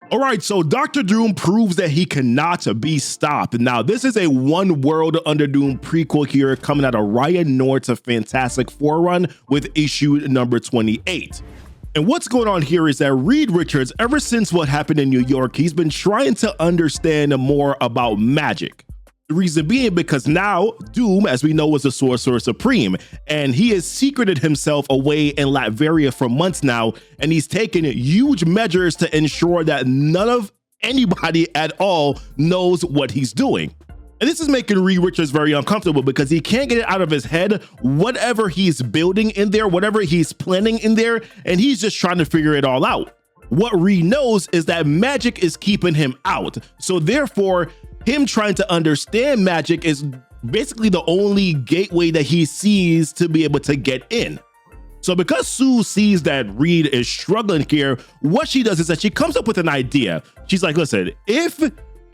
All right, so Dr. Doom proves that he cannot be stopped. Now, this is a One World Under Doom prequel here coming out of Ryan North's Fantastic Four run with issue number 28. And what's going on here is that Reed Richards, ever since what happened in New York, he's been trying to understand more about magic. The reason being because now Doom, as we know, is the Sorcerer Supreme, and he has secreted himself away in Latveria for months now, and he's taken huge measures to ensure that none of anybody at all knows what he's doing. And this is making Reed Richards very uncomfortable because he can't get it out of his head, whatever he's building in there, whatever he's planning in there, and he's just trying to figure it all out. What Reed knows is that magic is keeping him out, so therefore, him trying to understand magic is basically the only gateway that he sees to be able to get in. So because Sue sees that Reed is struggling here, what she does is that she comes up with an idea. She's like, listen, if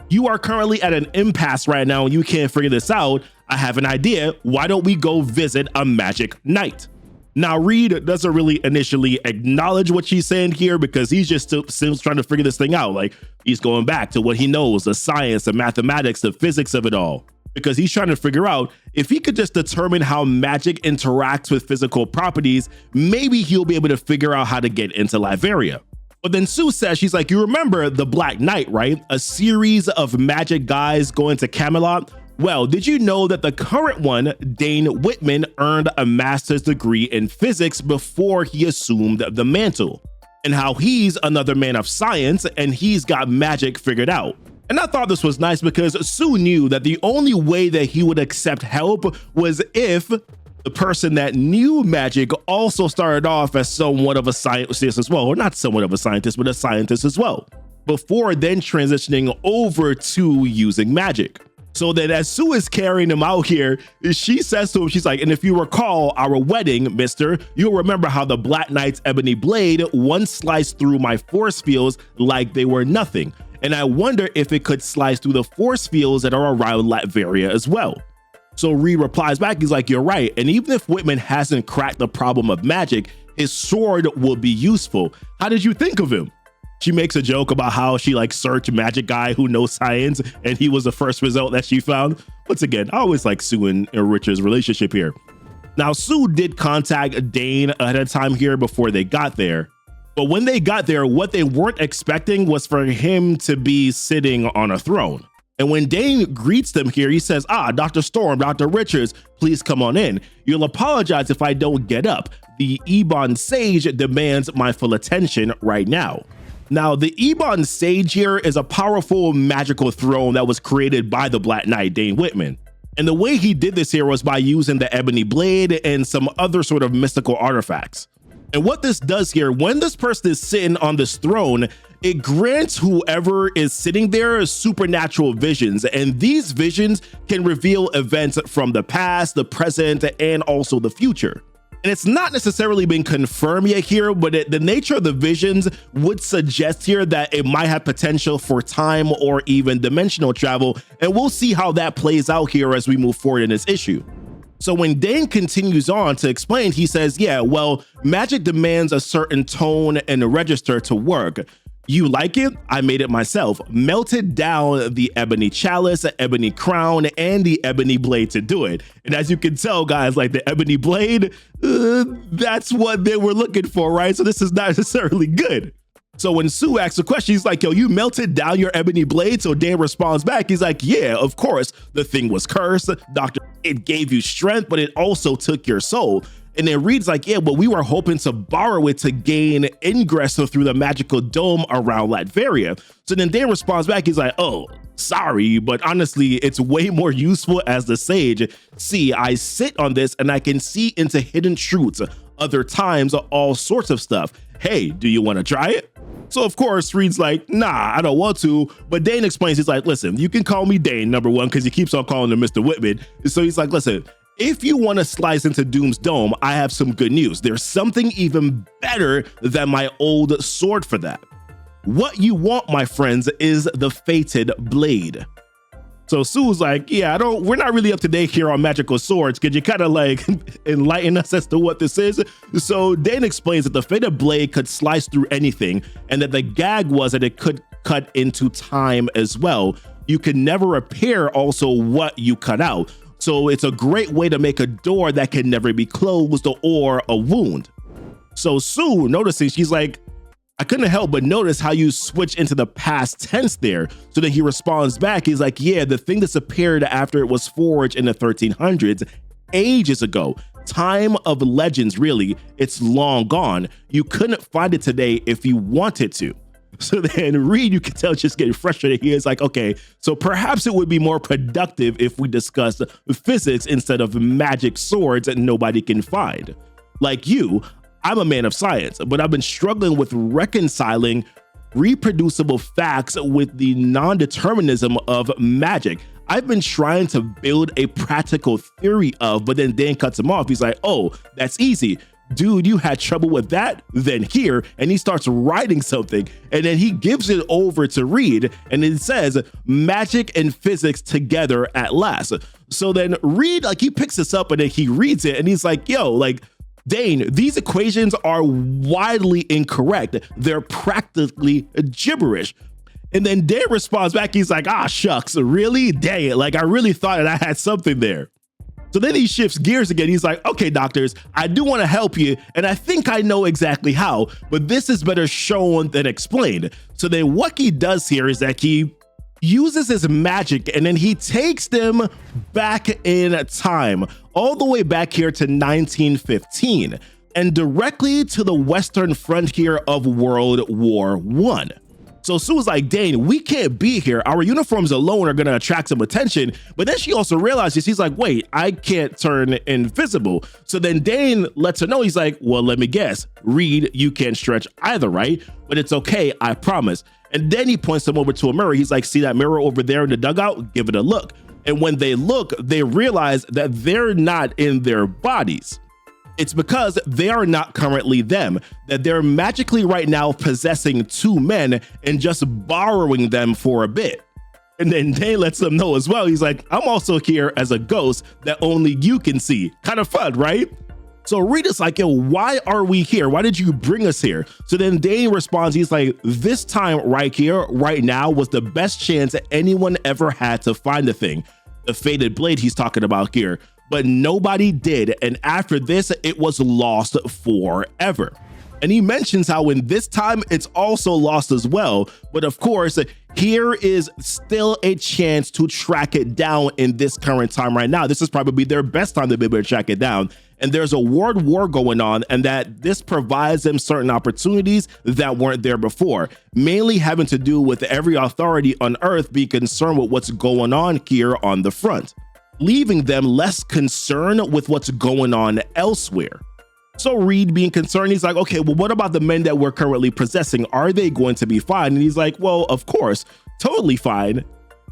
you are currently at an impasse right now and you can't figure this out, I have an idea. Why don't we go visit a magic night? Now, Reed doesn't really initially acknowledge what she's saying here because he's just still trying to figure this thing out. Like, he's going back to what he knows, the science, the mathematics, the physics of it all, because he's trying to figure out if he could just determine how magic interacts with physical properties, maybe he'll be able to figure out how to get into Latveria. But then Sue says, she's like, you remember the Black Knight, right? A series of magic guys going to Camelot. Well, did you know that the current one, Dane Whitman, earned a master's degree in physics before he assumed the mantle, and how he's another man of science and he's got magic figured out. And I thought this was nice because Sue knew that the only way that he would accept help was if the person that knew magic also started off as somewhat of a scientist as well, or not somewhat of a scientist, but a scientist as well, before then transitioning over to using magic. So that as Sue is carrying him out here, she says to him, she's like, and if you recall our wedding, mister, you'll remember how the Black Knight's ebony blade once sliced through my force fields like they were nothing. And I wonder if it could slice through the force fields that are around Latveria as well. So Reed replies back, he's like, you're right. And even if Whitman hasn't cracked the problem of magic, his sword will be useful. How did you think of him? She makes a joke about how she like searched magic guy who knows science and he was the first result that she found. Once again, I always like Sue and Richard's relationship here. Now, Sue did contact Dane ahead of time here before they got there. But when they got there, what they weren't expecting was for him to be sitting on a throne. And when Dane greets them here, he says, Dr. Storm, Dr. Richards, please come on in. You'll apologize if I don't get up. The Ebon Sage demands my full attention right now. Now, the Ebon Sage here is a powerful magical throne that was created by the Black Knight, Dane Whitman. And the way he did this here was by using the ebony blade and some other sort of mystical artifacts. And what this does here, when this person is sitting on this throne, it grants whoever is sitting there supernatural visions. And these visions can reveal events from the past, the present, and also the future. And it's not necessarily been confirmed yet here, but the nature of the visions would suggest here that it might have potential for time or even dimensional travel. And we'll see how that plays out here as we move forward in this issue. So when Dane continues on to explain, he says, yeah, well, magic demands a certain tone and a register to work. You like it? I made it myself. Melted down the ebony chalice, the ebony crown, and the ebony blade to do it. And as you can tell, guys, like the ebony blade, that's what they were looking for, right? So this is not necessarily good. So when Sue asks a question, he's like, yo, you melted down your ebony blade? So Dan responds back, he's like, yeah, of course. The thing was cursed. Doctor, it gave you strength, but it also took your soul. And then Reed's like, yeah, but we were hoping to borrow it to gain ingress through the magical dome around Latveria. So then Dan responds back, he's like, oh, sorry, but honestly, it's way more useful as the sage. See, I sit on this and I can see into hidden truths, other times, all sorts of stuff. Hey, do you want to try it? So of course, Reed's like, nah, I don't want to. But Dane explains, he's like, listen, you can call me Dane, number one, because he keeps on calling him Mr. Whitman. So he's like, listen, if you want to slice into Doom's dome, I have some good news. There's something even better than my old sword for that. What you want, my friends, is the fated blade. So Sue's like, yeah, we're not really up to date here on magical swords. Could you kind of like enlighten us as to what this is? So Dane explains that the fated blade could slice through anything, and that the gag was that it could cut into time as well. You can never repair also what you cut out. So it's a great way to make a door that can never be closed or a wound. So Sue, noticing, she's like, I couldn't help but notice how you switch into the past tense there. So then he responds back. He's like, yeah, the thing disappeared after it was forged in the 1300s, ages ago. Time of legends, really. It's long gone. You couldn't find it today if you wanted to. So then Reed, you can tell, just getting frustrated. He is like, okay, so perhaps it would be more productive if we discuss physics instead of magic swords that nobody can find. Like you, I'm a man of science, but I've been struggling with reconciling reproducible facts with the non-determinism of magic. I've been trying to build a practical theory of, but then Dan cuts him off. He's like, oh, that's easy. Dude, you had trouble with that? Then here, and he starts writing something, and then he gives it over to Reed, and it says magic and physics together at last. So then Reed, like, he picks this up and then he reads it, and he's like, yo, like, Dane, these equations are widely incorrect. They're practically gibberish. And then Dan responds back, he's like, ah, shucks, really? Dang it, like, I really thought that I had something there. So then he shifts gears again. He's like, okay, doctors, I do want to help you, and I think I know exactly how, but this is better shown than explained. So then what he does here is that he uses his magic and then he takes them back in time, all the way back here to 1915, and directly to the Western frontier of World War I. So Sue's like, Dane, we can't be here. Our uniforms alone are going to attract some attention. But then she also realizes, he's like, wait, I can't turn invisible. So then Dane lets her know, he's like, well, let me guess. Reed, you can't stretch either, right? But it's okay, I promise. And then he points them over to a mirror. He's like, see that mirror over there in the dugout? Give it a look. And when they look, they realize that they're not in their bodies. It's because they are not currently them, that they're magically right now possessing two men and just borrowing them for a bit. And then Dane lets them know as well. He's like, I'm also here as a ghost that only you can see. Kind of fun, right? So Rita's like, yo, why are we here? Why did you bring us here? So then Dane responds, he's like, this time right here, right now was the best chance that anyone ever had to find the thing. The fated blade he's talking about here. But nobody did, and after this, it was lost forever. And he mentions how in this time, it's also lost as well. But of course, here is still a chance to track it down in this current time right now. This is probably their best time to be able to track it down. And there's a world war going on, and that this provides them certain opportunities that weren't there before, mainly having to do with every authority on Earth being concerned with what's going on here on the front, leaving them less concerned with what's going on elsewhere. So Reed, being concerned, he's like, okay, well, what about the men that we're currently possessing? Are they going to be fine? And he's like, well, of course, totally fine.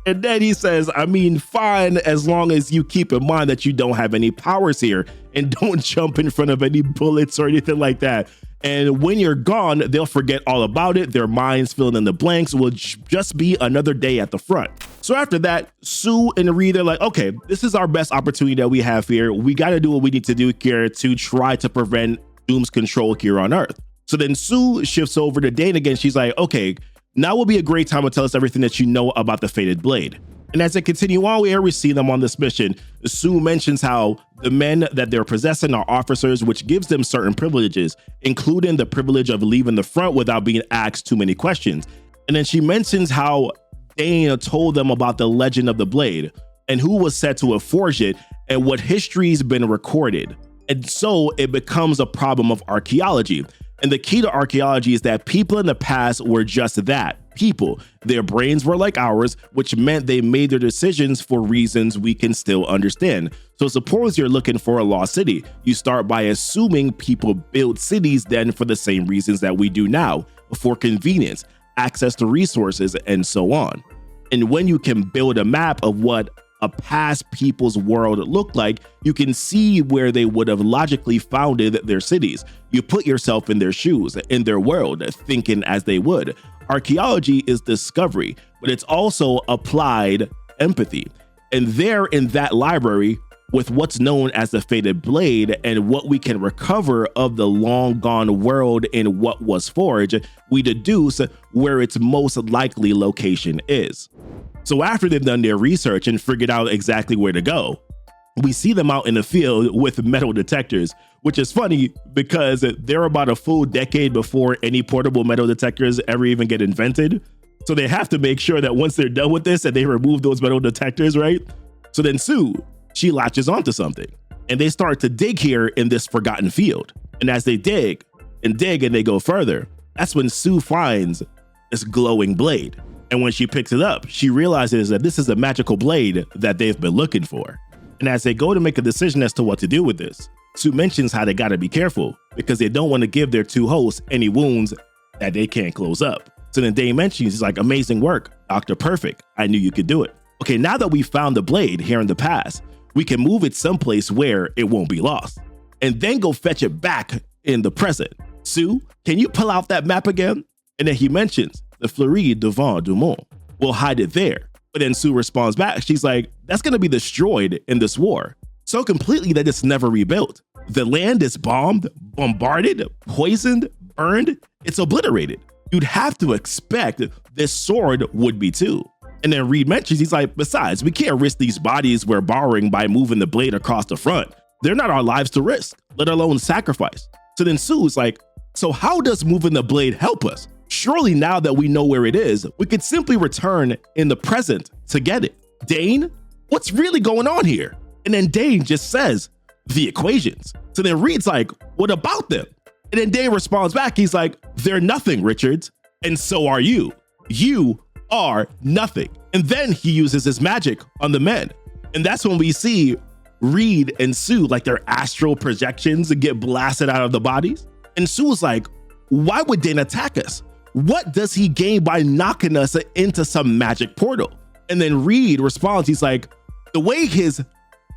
And then he says, I mean, fine, as long as you keep in mind that you don't have any powers here and don't jump in front of any bullets or anything like that. And when you're gone, they'll forget all about it. Their minds filling in the blanks will just be another day at the front. So after that, Sue and Reed are like, okay, this is our best opportunity that we have here. We got to do what we need to do here to try to prevent Doom's control here on Earth. So then Sue shifts over to Dane again. She's like, okay, now will be a great time to tell us everything that you know about the fated blade. And as they continue on, we see them on this mission. Sue mentions how the men that they're possessing are officers, which gives them certain privileges, including the privilege of leaving the front without being asked too many questions. And then she mentions how Dane told them about the legend of the blade and who was said to have forged it and what history's been recorded. And so it becomes a problem of archaeology. And the key to archaeology is that people in the past were just that, people. Their brains were like ours, which meant they made their decisions for reasons we can still understand. So suppose you're looking for a lost city. You start by assuming people built cities then for the same reasons that we do now, for convenience, access to resources, and so on. And when you can build a map of what a past people's world looked like, you can see where they would have logically founded their cities. You put yourself in their shoes, in their world, thinking as they would. Archaeology is discovery, but it's also applied empathy. And there in that library, with what's known as the Fated Blade and what we can recover of the long gone world in what was forged, we deduce where its most likely location is. So after they've done their research and figured out exactly where to go, we see them out in the field with metal detectors, which is funny because they're about a full decade before any portable metal detectors ever even get invented. So they have to make sure that once they're done with this, that they remove those metal detectors, right? So then Sue, she latches onto something and they start to dig here in this forgotten field. And as they dig and they go further, that's when Sue finds this glowing blade. And when she picks it up, she realizes that this is a magical blade that they've been looking for. And as they go to make a decision as to what to do with this, Sue mentions how they gotta be careful because they don't want to give their two hosts any wounds that they can't close up. So then Dane mentions, he's like, amazing work, Dr. Perfect. I knew you could do it. Okay, now that we found the blade here in the past, we can move it someplace where it won't be lost and then go fetch it back in the present. Sue, can you pull out that map again? And then he mentions the Fleurie devant du Monde. We'll hide it there. But then Sue responds back. She's like, that's going to be destroyed in this war so completely that it's never rebuilt. The land is bombed, bombarded, poisoned, burned. It's obliterated. You'd have to expect this sword would be too. And then Reed mentions, he's like, besides, we can't risk these bodies we're borrowing by moving the blade across the front. They're not our lives to risk, let alone sacrifice. So then Sue's like, so how does moving the blade help us? Surely now that we know where it is, we could simply return in the present to get it. Dane, what's really going on here? And then Dane just says, the equations. So then Reed's like, what about them? And then Dane responds back, he's like, they're nothing, Richards. And so are you. You are nothing. And then he uses his magic on the men. And that's when we see Reed and Sue, like their astral projections, get blasted out of the bodies. And Sue's like, why would Dane attack us? What does he gain by knocking us into some magic portal? And then Reed responds, he's like, the way his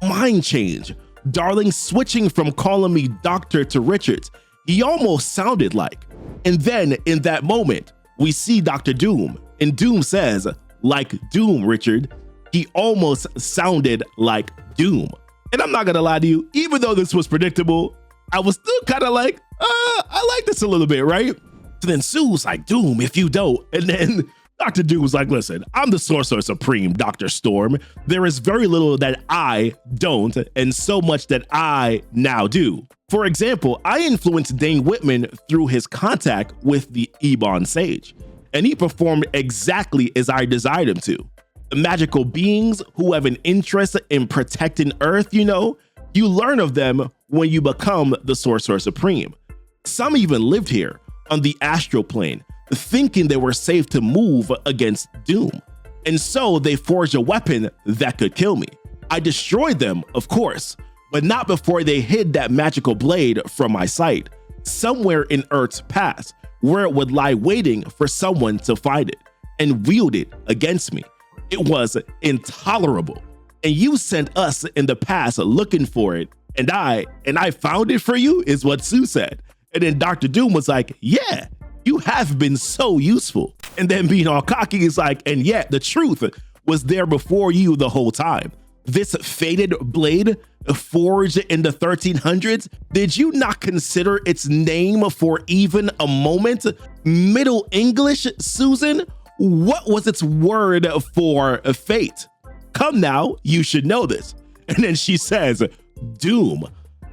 mind changed, darling, switching from calling me doctor to Richards, he almost sounded like. And then in that moment, we see Dr. Doom, and Doom says, like Doom, Richard, he almost sounded like Doom. And I'm not gonna lie to you, even though this was predictable, I was still kind of like, I like this a little bit, right? So then Sue's like, Doom, if you don't. And then Dr. Doom was like, listen, I'm the Sorcerer Supreme, Dr. Storm. There is very little that I don't, and so much that I now do. For example, I influenced Dane Whitman through his contact with the Ebon Sage, and he performed exactly as I desired him to. The magical beings who have an interest in protecting Earth, you learn of them when you become the Sorcerer Supreme. Some even lived here on the astral plane, thinking they were safe to move against Doom. And so they forged a weapon that could kill me. I destroyed them, of course, but not before they hid that magical blade from my sight, somewhere in Earth's past, where it would lie waiting for someone to find it and wield it against me. It was intolerable. And you sent us in the past looking for it, and I found it for you, is what Sue said. And then Dr. Doom was like, yeah, you have been so useful. And then being all cocky is like, and yet the truth was there before you the whole time. This fated blade forged in the 1300s, did you not consider its name for even a moment? Middle English, Susan? What was its word for fate? Come now, you should know this. And then she says, Doom.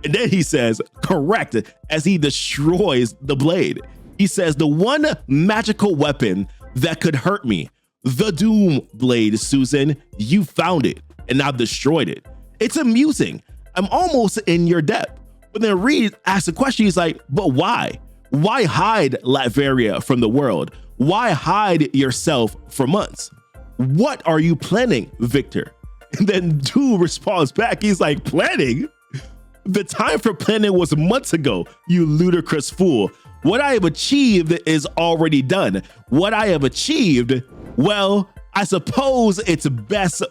And then he says, correct, as he destroys the blade. He says, the one magical weapon that could hurt me, the Doom blade, Susan, you found it and I've destroyed it. It's amusing. I'm almost in your depth. But then Reed asks a question. He's like, but why? Why hide Latveria from the world? Why hide yourself for months? What are you planning, Victor? And then Doom responds back. He's like, planning? The time for planning was months ago, you ludicrous fool. What I have achieved is already done. What I have achieved, well, I suppose it's best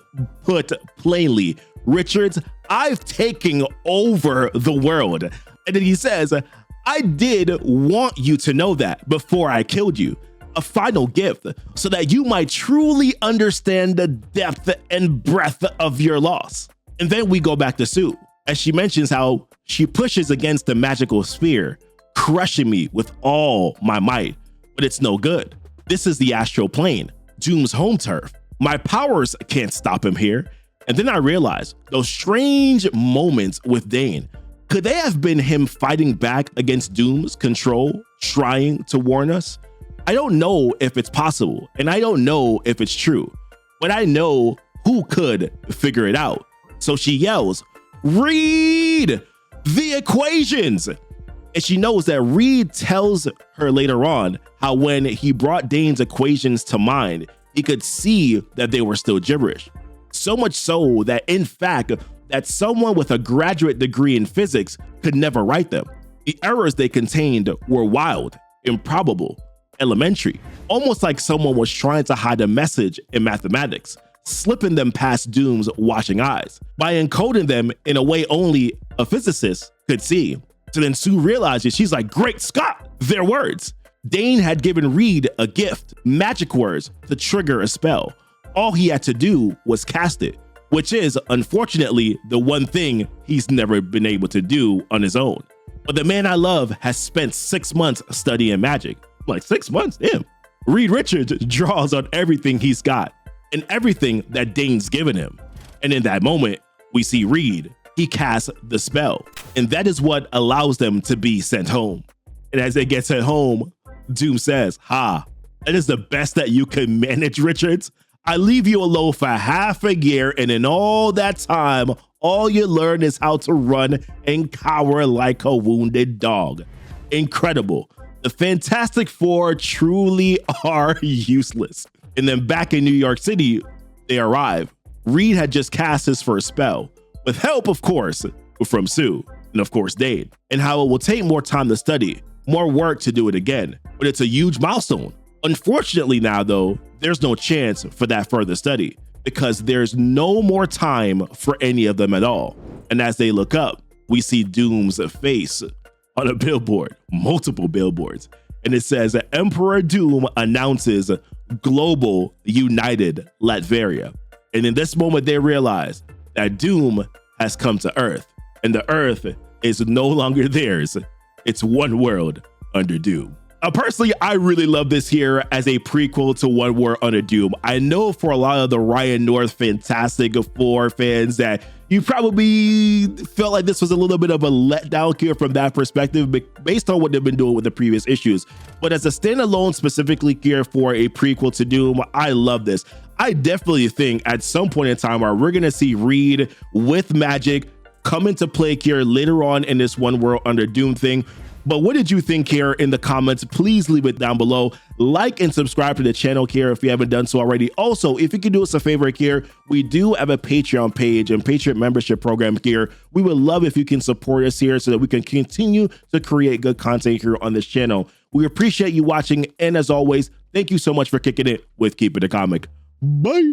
put plainly. Richards, I've taken over the world. And then he says, I did want you to know that before I killed you. A final gift so that you might truly understand the depth and breadth of your loss. And then we go back to Sue, as she mentions how she pushes against the magical sphere, crushing me with all my might, but it's no good. This is the astral plane, Doom's home turf. My powers can't stop him here. And then I realized those strange moments with Dane, could they have been him fighting back against Doom's control, trying to warn us? I don't know if it's possible, and I don't know if it's true, but I know who could figure it out. So she yells, "Read the equations!" And she knows that Reed tells her later on how when he brought Dane's equations to mind, he could see that they were still gibberish. So much so that, in fact, that someone with a graduate degree in physics could never write them. The errors they contained were wild, improbable, elementary, almost like someone was trying to hide a message in mathematics, slipping them past Doom's watching eyes by encoding them in a way only a physicist could see. So then Sue realizes, she's like, "Great Scott, they're words." Dane had given Reed a gift, magic words, to trigger a spell. All he had to do was cast it, which is, unfortunately, the one thing he's never been able to do on his own. But the man I love has spent 6 months studying magic. I'm like, 6 months? Damn. Reed Richards draws on everything he's got and everything that Dane's given him. And in that moment, we see Reed. He casts the spell, and that is what allows them to be sent home. And as they get sent home, Doom says, "Ha, that is the best that you can manage, Richards. I leave you alone for half a year, and in all that time, all you learn is how to run and cower like a wounded dog." Incredible. The Fantastic Four truly are useless. And then back in New York City, they arrive. Reed had just cast his first spell, with help, of course, from Sue, and of course Dane, and how it will take more time to study, more work to do it again, but it's a huge milestone. Unfortunately now though, there's no chance for that further study because there's no more time for any of them at all. And as they look up, we see Doom's face on a billboard, multiple billboards, and it says Emperor Doom announces Global United Latveria. And in this moment, they realize that Doom has come to Earth, and the Earth is no longer theirs. It's one world under Doom. Personally, I really love this here as a prequel to One World Under Doom. I know for a lot of the Ryan North Fantastic Four fans that you probably felt like this was a little bit of a letdown here from that perspective, based on what they've been doing with the previous issues. But as a standalone specifically here for a prequel to Doom, I love this. I definitely think at some point in time we're going to see Reed with magic come into play here later on in this One World Under Doom thing. But what did you think here in the comments? Please leave it down below. Like and subscribe to the channel here if you haven't done so already. Also, if you could do us a favor here, we do have a Patreon page and Patreon membership program here. We would love if you can support us here so that we can continue to create good content here on this channel. We appreciate you watching. And as always, thank you so much for kicking it with Keepin the Comic. Bye.